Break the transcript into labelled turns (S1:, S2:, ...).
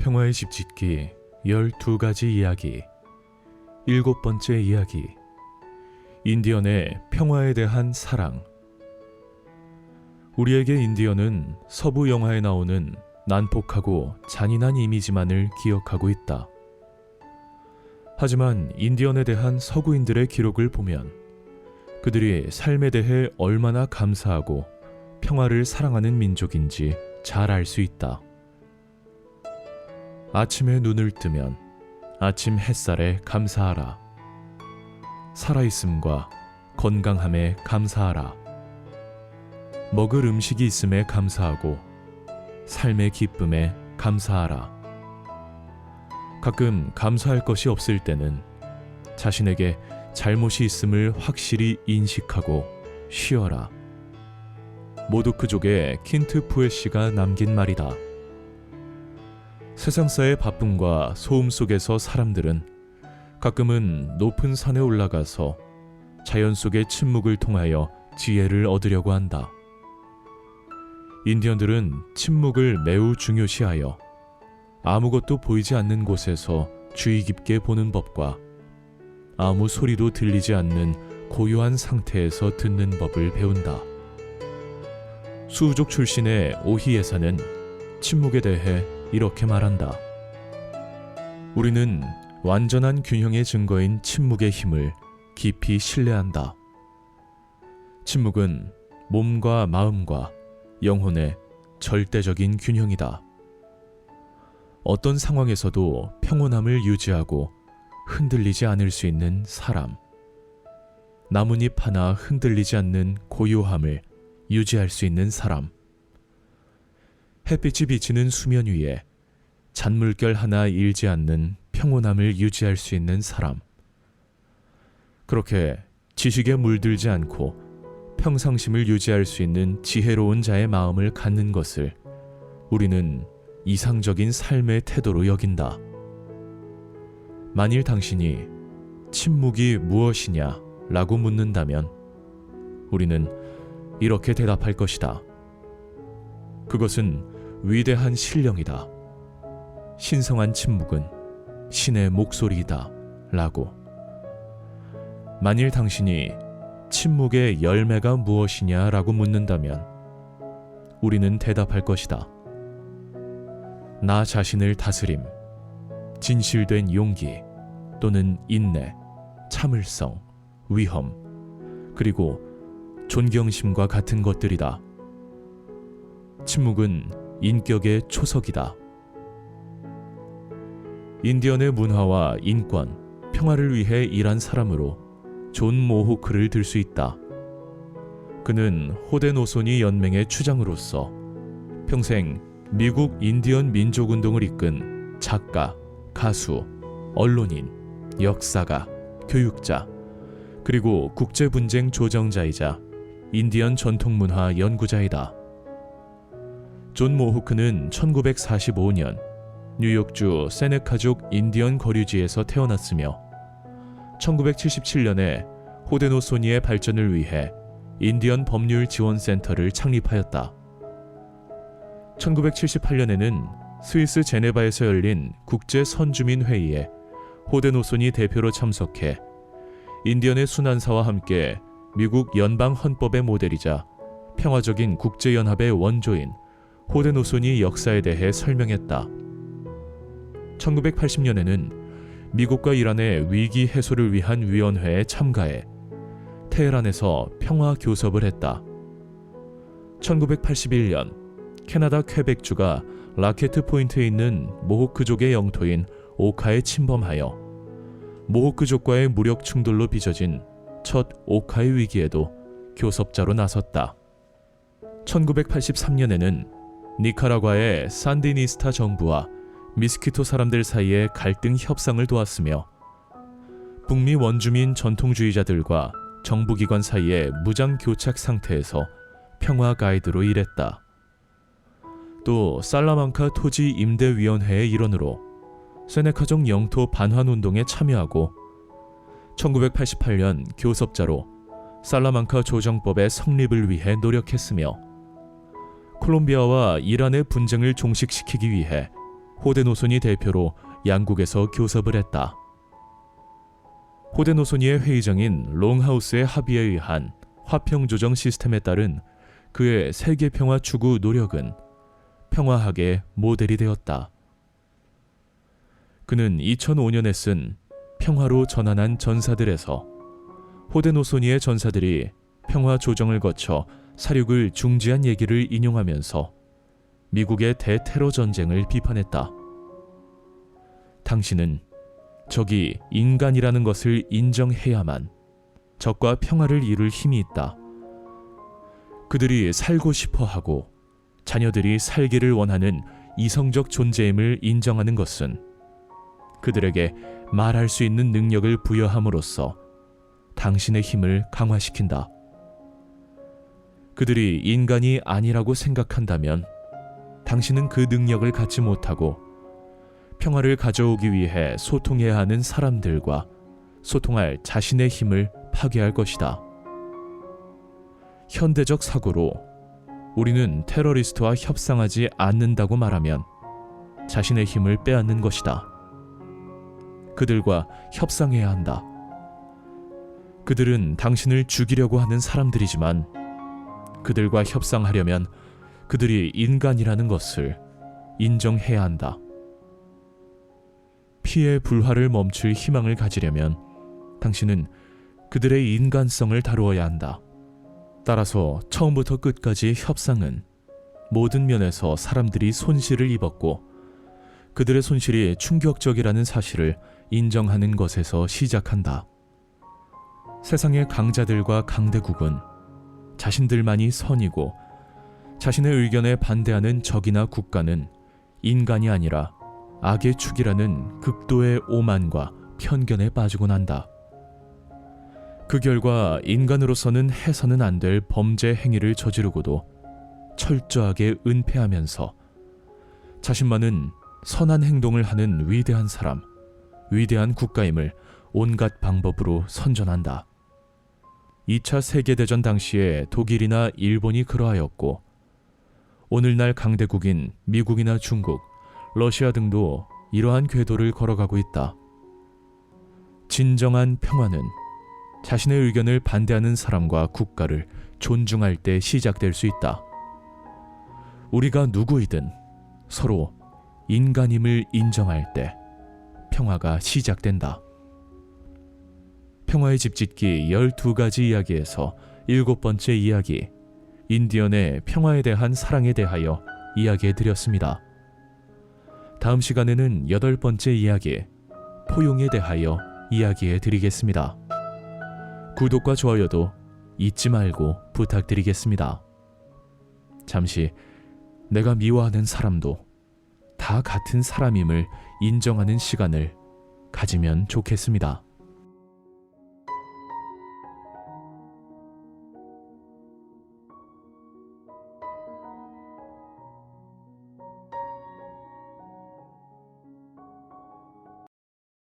S1: 평화의 집짓기 12가지 이야기 7번째 이야기 인디언의 평화에 대한 사랑. 우리에게 인디언은 서부 영화에 나오는 난폭하고 잔인한 이미지만을 기억하고 있다. 하지만 인디언에 대한 서구인들의 기록을 보면 그들이 삶에 대해 얼마나 감사하고 평화를 사랑하는 민족인지 잘 알 수 있다. 아침에 눈을 뜨면 아침 햇살에 감사하라. 살아있음과 건강함에 감사하라. 먹을 음식이 있음에 감사하고 삶의 기쁨에 감사하라. 가끔 감사할 것이 없을 때는 자신에게 잘못이 있음을 확실히 인식하고 쉬어라. 모도크족의 킨트 푸에시가 남긴 말이다. 세상사의 바쁨과 소음 속에서 사람들은 가끔은 높은 산에 올라가서 자연 속의 침묵을 통하여 지혜를 얻으려고 한다. 인디언들은 침묵을 매우 중요시하여 아무것도 보이지 않는 곳에서 주의 깊게 보는 법과 아무 소리도 들리지 않는 고요한 상태에서 듣는 법을 배운다. 수우족 출신의 오히예사는 침묵에 대해 이렇게 말한다. 우리는 완전한 균형의 증거인 침묵의 힘을 깊이 신뢰한다. 침묵은 몸과 마음과 영혼의 절대적인 균형이다. 어떤 상황에서도 평온함을 유지하고 흔들리지 않을 수 있는 사람. 나뭇잎 하나 흔들리지 않는 고요함을 유지할 수 있는 사람. 햇빛이 비치는 수면 위에 잔물결 하나 일지 않는 평온함을 유지할 수 있는 사람. 그렇게 지식에 물들지 않고 평상심을 유지할 수 있는 지혜로운 자의 마음을 갖는 것을 우리는 이상적인 삶의 태도로 여긴다. 만일 당신이 침묵이 무엇이냐 라고 묻는다면 우리는 이렇게 대답할 것이다. 그것은 위대한 신령이다. 신성한 침묵은 신의 목소리이다. 라고. 만일 당신이 침묵의 열매가 무엇이냐 라고 묻는다면 우리는 대답할 것이다. 나 자신을 다스림, 진실된 용기 또는 인내, 참을성, 위험, 그리고 존경심과 같은 것들이다. 침묵은 인격의 초석이다. 인디언의 문화와 인권, 평화를 위해 일한 사람으로 존 모호크를 들 수 있다. 그는 호데노소니 연맹의 추장으로서 평생 미국 인디언 민족운동을 이끈 작가, 가수, 언론인, 역사가, 교육자, 그리고 국제분쟁 조정자이자 인디언 전통문화 연구자이다. 존 모호크는 1945년 뉴욕주 세네카족 인디언 거류지에서 태어났으며 1977년에 호데노소니의 발전을 위해 인디언 법률 지원센터를 창립하였다. 1978년에는 스위스 제네바에서 열린 국제 선주민 회의에 호데노소니 대표로 참석해 인디언의 순환사와 함께 미국 연방 헌법의 모델이자 평화적인 국제연합의 원조인 호데노소니 역사에 대해 설명했다. 1980년에는 미국과 이란의 위기 해소를 위한 위원회에 참가해 테헤란에서 평화 교섭을 했다. 1981년 캐나다 퀘벡주가 라케트 포인트에 있는 모호크족의 영토인 오카에 침범하여 모호크족과의 무력 충돌로 빚어진 첫 오카의 위기에도 교섭자로 나섰다. 1983년에는 니카라과의 산디니스타 정부와 미스키토 사람들 사이의 갈등 협상을 도왔으며 북미 원주민 전통주의자들과 정부기관 사이의 무장 교착 상태에서 평화 가이드로 일했다. 또 살라만카 토지 임대위원회의 일원으로 세네카족 영토 반환운동에 참여하고 1988년 교섭자로 살라만카 조정법의 성립을 위해 노력했으며 콜롬비아와 이란의 분쟁을 종식시키기 위해 호데노소니 대표로 양국에서 교섭을 했다. 호데노소니의 회의장인 롱하우스의 합의에 의한 화평조정 시스템에 따른 그의 세계평화 추구 노력은 평화학의 모델이 되었다. 그는 2005년에 쓴 평화로 전환한 전사들에서 호데노소니의 전사들이 평화 조정을 거쳐 사륙을 중지한 얘기를 인용하면서 미국의 대테러 전쟁을 비판했다. 당신은 적이 인간이라는 것을 인정해야만 적과 평화를 이룰 힘이 있다. 그들이 살고 싶어 하고 자녀들이 살기를 원하는 이성적 존재임을 인정하는 것은 그들에게 말할 수 있는 능력을 부여함으로써 당신의 힘을 강화시킨다. 그들이 인간이 아니라고 생각한다면 당신은 그 능력을 갖지 못하고 평화를 가져오기 위해 소통해야 하는 사람들과 소통할 자신의 힘을 파괴할 것이다. 현대적 사고로 우리는 테러리스트와 협상하지 않는다고 말하면 자신의 힘을 빼앗는 것이다. 그들과 협상해야 한다. 그들은 당신을 죽이려고 하는 사람들이지만 그들과 협상하려면 그들이 인간이라는 것을 인정해야 한다. 피해 불화를 멈출 희망을 가지려면 당신은 그들의 인간성을 다루어야 한다. 따라서 처음부터 끝까지 협상은 모든 면에서 사람들이 손실을 입었고 그들의 손실이 충격적이라는 사실을 인정하는 것에서 시작한다. 세상의 강자들과 강대국은 자신들만이 선이고 자신의 의견에 반대하는 적이나 국가는 인간이 아니라 악의 축이라는 극도의 오만과 편견에 빠지곤 한다. 그 결과 인간으로서는 해서는 안 될 범죄 행위를 저지르고도 철저하게 은폐하면서 자신만은 선한 행동을 하는 위대한 사람, 위대한 국가임을 온갖 방법으로 선전한다. 2차 세계대전 당시에 독일이나 일본이 그러하였고 오늘날 강대국인 미국이나 중국, 러시아 등도 이러한 궤도를 걸어가고 있다. 진정한 평화는 자신의 의견을 반대하는 사람과 국가를 존중할 때 시작될 수 있다. 우리가 누구이든 서로 인간임을 인정할 때 평화가 시작된다. 평화의 집짓기 12가지 이야기에서 7번째 이야기, 인디언의 평화에 대한 사랑에 대하여 이야기해드렸습니다. 다음 시간에는 8번째 이야기, 포용에 대하여 이야기해드리겠습니다. 구독과 좋아요도 잊지 말고 부탁드리겠습니다. 잠시 내가 미워하는 사람도 다 같은 사람임을 인정하는 시간을 가지면 좋겠습니다.